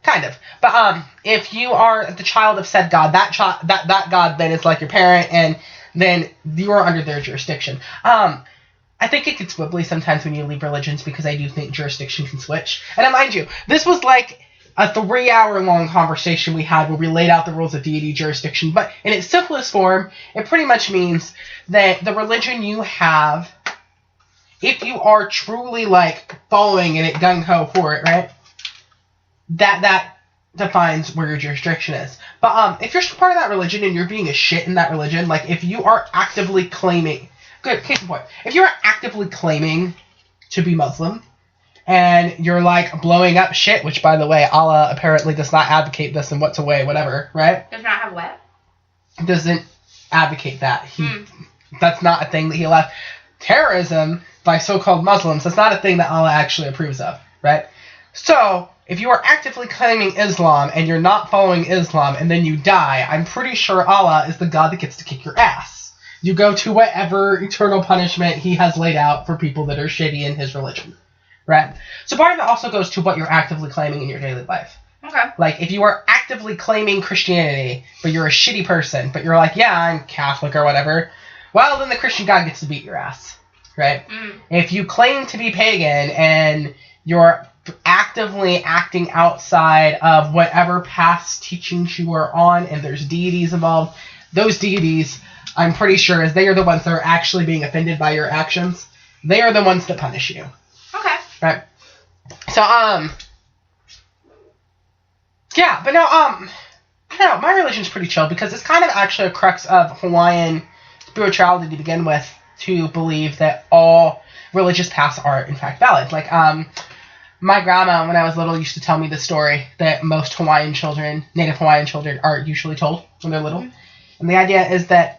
Kind of. But if you are the child of said God, that God then is like your parent, and then you are under their jurisdiction. I think it gets wibbly sometimes when you leave religions, because I do think jurisdiction can switch. And mind you, this was like a 3-hour-long conversation we had where we laid out the rules of deity jurisdiction, but in its simplest form, it pretty much means that the religion you have, if you are truly, like, following it gung-ho for it, right, that defines where your jurisdiction is. But if you're part of that religion and you're being a shit in that religion, like, if you are actively claiming... Good, case in point. If you're actively claiming to be Muslim, and you're, like, blowing up shit, which, by the way, Allah apparently does not advocate this in what's a way, whatever, right? Does not have what? Doesn't advocate that. That's not a thing that he left. Terrorism by so-called Muslims, that's not a thing that Allah actually approves of, right? So, if you are actively claiming Islam, and you're not following Islam, and then you die, I'm pretty sure Allah is the God that gets to kick your ass. You go to whatever eternal punishment he has laid out for people that are shitty in his religion. Right? So part of it also goes to what you're actively claiming in your daily life. Okay. Like, if you are actively claiming Christianity, but you're a shitty person, but you're like, yeah, I'm Catholic or whatever, well, then the Christian God gets to beat your ass. Right? If you claim to be pagan, and you're actively acting outside of whatever past teachings you are on, and there's deities involved, those deities... I'm pretty sure as they are the ones that are actually being offended by your actions, they are the ones that punish you. Okay. Right. So, yeah, but no, I don't know, my religion's pretty chill, because it's kind of actually a crux of Hawaiian spirituality to begin with, to believe that all religious paths are, in fact, valid. Like, my grandma, when I was little, used to tell me the story that most Hawaiian children, native Hawaiian children, are usually told when they're little. And the idea is that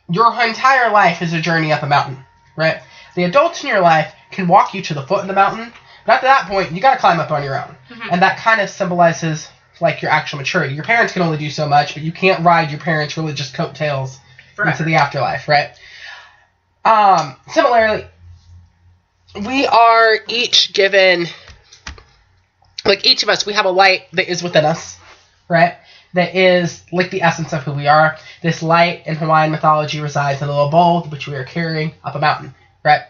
your entire life is a journey up a mountain, right? The adults in your life can walk you to the foot of the mountain, but after that point, you gotta climb up on your own. And that kind of symbolizes, like, your actual maturity. Your parents can only do so much, but you can't ride your parents' religious coattails into the afterlife, right? Similarly, we are each given, like, each of us, we have a light that is within us, right? That is, like, the essence of who we are. This light in Hawaiian mythology resides in a little bowl, which we are carrying up a mountain, right?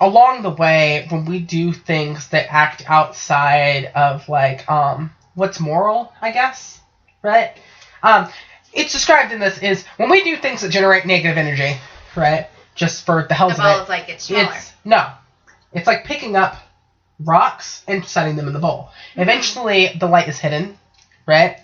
Along the way, when we do things that act outside of, like, what's moral, I guess, right? It's described in this is, when we do things that generate negative energy, right, just for the hell of it. The ball is like, gets smaller. It's like picking up rocks and setting them in the bowl. Eventually, the light is hidden, right?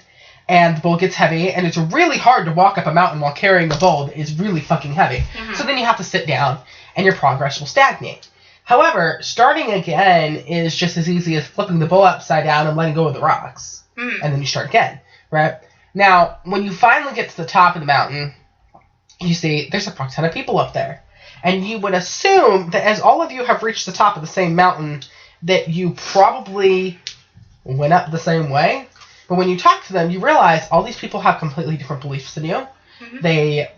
And the bowl gets heavy, and it's really hard to walk up a mountain while carrying a bowl that is really fucking heavy. So then you have to sit down, and your progress will stagnate. However, starting again is just as easy as flipping the bowl upside down and letting go of the rocks. And then you start again, right? Now, when you finally get to the top of the mountain, you see there's a fuck ton of people up there. And you would assume that as all of you have reached the top of the same mountain, that you probably went up the same way. But when you talk to them, you realize all these people have completely different beliefs than you. They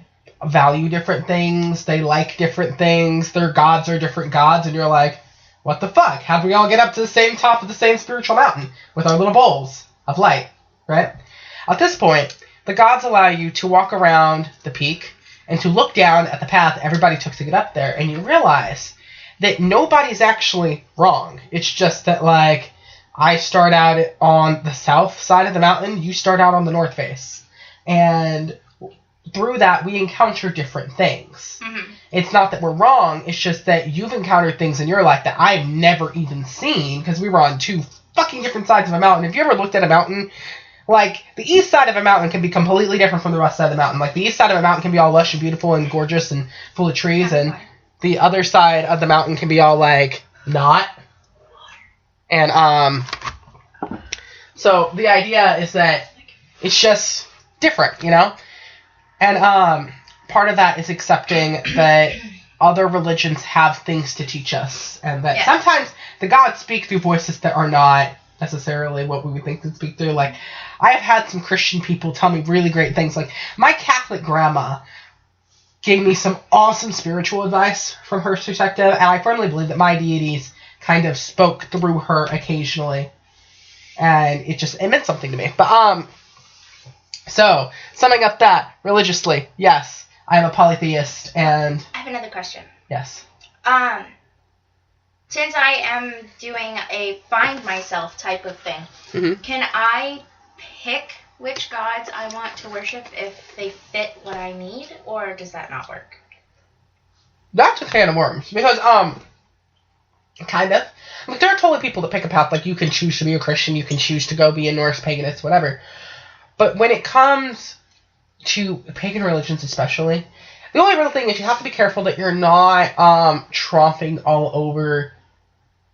value different things. They like different things. Their gods are different gods. And you're like, what the fuck? How do we all get up to the same top of the same spiritual mountain with our little bowls of light, right? At this point, the gods allow you to walk around the peak and to look down at the path everybody took to get up there. And you realize that nobody's actually wrong. It's just that, like, I start out on the south side of the mountain, you start out on the north face. And through that, we encounter different things. It's not that we're wrong, it's just that you've encountered things in your life that I've never even seen, because we were on two fucking different sides of a mountain. Have you ever looked at a mountain? Like, the east side of a mountain can be completely different from the west side of the mountain. Like, the east side of a mountain can be all lush and beautiful and gorgeous and full of trees, and the other side of the mountain can be all, like, not. And, so the idea is that it's just different, you know? And, part of that is accepting that other religions have things to teach us, and that sometimes the gods speak through voices that are not necessarily what we would think to speak through. Like, I have had some Christian people tell me really great things. Like, my Catholic grandma gave me some awesome spiritual advice from her perspective, and I firmly believe that my deities kind of spoke through her occasionally And it meant something to me. But, so, summing up that, religiously, yes, I am a polytheist, and... I have another question. Yes. Since I am doing a find myself type of thing, Mm-hmm. can I pick which gods I want to worship if they fit what I need, or does that not work? That's a can of worms, because, kind of. Like, there are totally people that pick a path, like, you can choose to be a Christian, you can choose to go be a Norse paganist, whatever. But when it comes to pagan religions especially, the only real thing is you have to be careful that you're not, tromping all over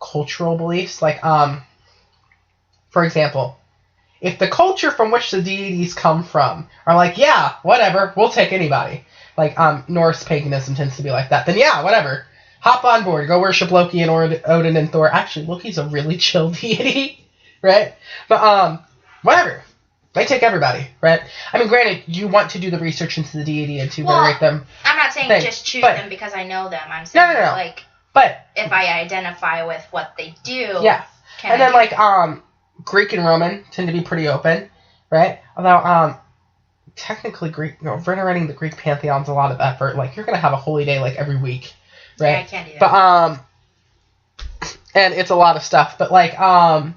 cultural beliefs. Like, for example, if the culture from which the deities come from are like, yeah, whatever, we'll take anybody. Like, Norse paganism tends to be like that. Then yeah, whatever. Hop on board. Go worship Loki and Odin and Thor. Actually, Loki's a really chill deity, right? But, whatever. They take everybody, right? I mean, granted, you want to do the research into the deity and to venerate them. I'm not saying just choose them because I know them. I'm saying, like, if I identify with what they do. Yeah. And then, like, Greek and Roman tend to be pretty open, right? Although, technically, venerating the Greek pantheon's a lot of effort. Like, you're going to have a holy day, like, every week, right? Yeah, I can't do that. But, and it's a lot of stuff. But, like, I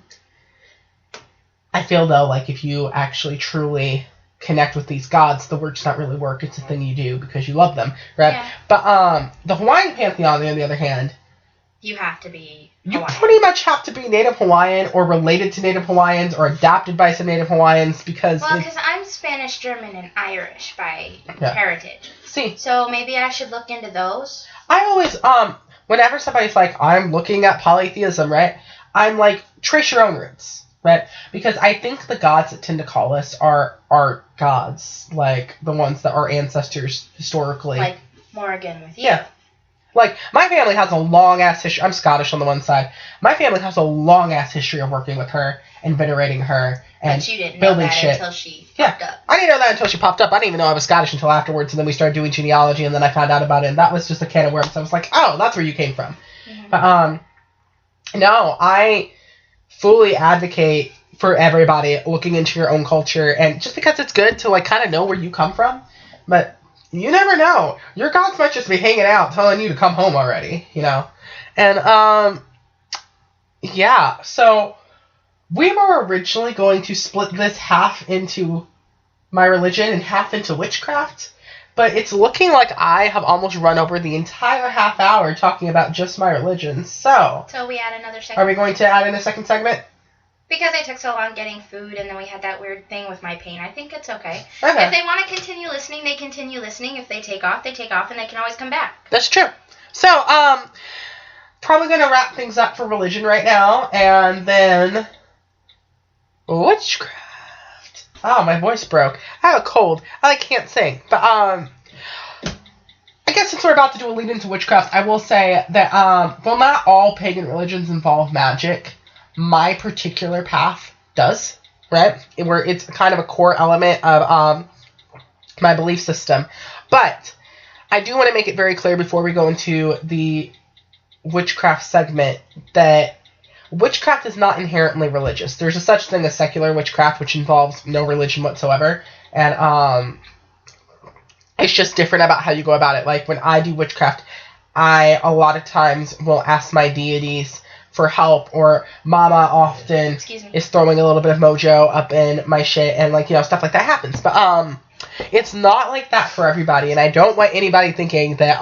feel, though, like, if you actually truly connect with these gods, the work's not really work. It's a thing you do because you love them, right? Yeah. But, the Hawaiian pantheon, on the other hand... You have to be Hawaiian. You pretty much have to be Native Hawaiian or related to Native Hawaiians or adopted by some Native Hawaiians because... Well, because I'm Spanish, German, and Irish by heritage. See. So maybe I should look into those. I always, whenever somebody's like, I'm looking at polytheism, right? I'm like, trace your own roots, right? Because I think the gods that tend to call us are gods, like the ones that our ancestors historically... Like Morgan with you. Yeah. Like, my family has a long-ass history. I'm Scottish on the one side. My family has a long-ass history of working with her and venerating her and but you didn't building know that shit. Until she popped up. I didn't know that until she popped up. I didn't even know I was Scottish until afterwards, and then we started doing genealogy, and then I found out about it, and that was just a can of worms. I was like, oh, that's where you came from. Mm-hmm. But, no, I fully advocate for everybody looking into your own culture, and just because it's good to, like, kind of know where you come from, but... You never know. Your gods might just be hanging out telling you to come home already, you know? And, yeah. So, we were originally going to split this half into my religion and half into witchcraft. But it's looking like I have almost run over the entire half hour talking about just my religion. So we add another segment? Are we going to add in a second segment? Because I took so long getting food, and then we had that weird thing with my pain. I think it's okay. If they want to continue listening, they continue listening. If they take off, they take off, and they can always come back. That's true. So, probably going to wrap things up for religion right now, and then witchcraft. Oh, my voice broke. I have a cold. I can't sing. But, I guess since we're about to do a lead into witchcraft, I will say that, well, not all pagan religions involve magic. My particular path does, right? Where it's kind of a core element of my belief system. But I do want to make it very clear before we go into the witchcraft segment that witchcraft is not inherently religious. There's a such thing as secular witchcraft, which involves no religion whatsoever. And it's just different about how you go about it. Like when I do witchcraft, I a lot of times will ask my deities for help, or Mama often is throwing a little bit of mojo up in my shit, and like, you know, stuff like that happens. But it's not like that for everybody, and I don't want anybody thinking that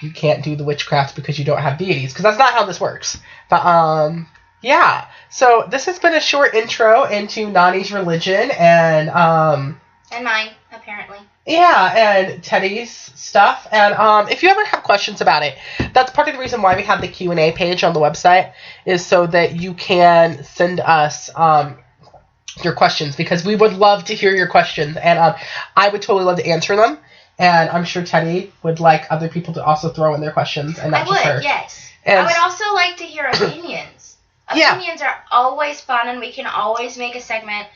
you can't do the witchcraft because you don't have deities, because that's not how this works. But yeah, so this has been a short intro into Nani's religion and mine, apparently. Yeah, and Teddy's stuff. And if you ever have questions about it, that's part of the reason why we have the Q&A page on the website, is so that you can send us your questions, because we would love to hear your questions. And I would totally love to answer them. And I'm sure Teddy would like other people to also throw in their questions, and not just her. Yes. And I would also like to hear opinions. Opinions are always fun, and we can always make a segment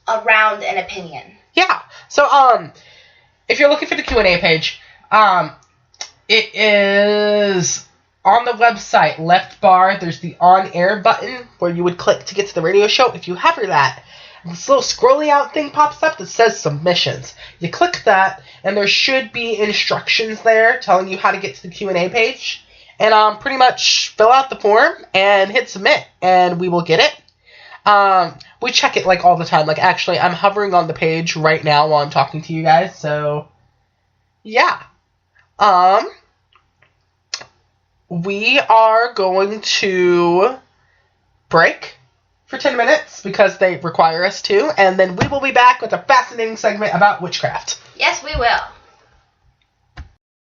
around an opinion. Yeah. So, if you're looking for the Q&A page, it is On the website, left bar, there's the on-air button where you would click to get to the radio show. If you hover that, this little scrolly out thing pops up that says submissions. You click that, and there should be instructions there telling you how to get to the Q&A page. And pretty much fill out the form and hit submit, and we will get it. We check it like all the time. Like, actually, I'm hovering on the page right now while I'm talking to you guys. So, yeah. We are going to break for 10 minutes because they require us to, and then we will be back with a fascinating segment about witchcraft. Yes, we will.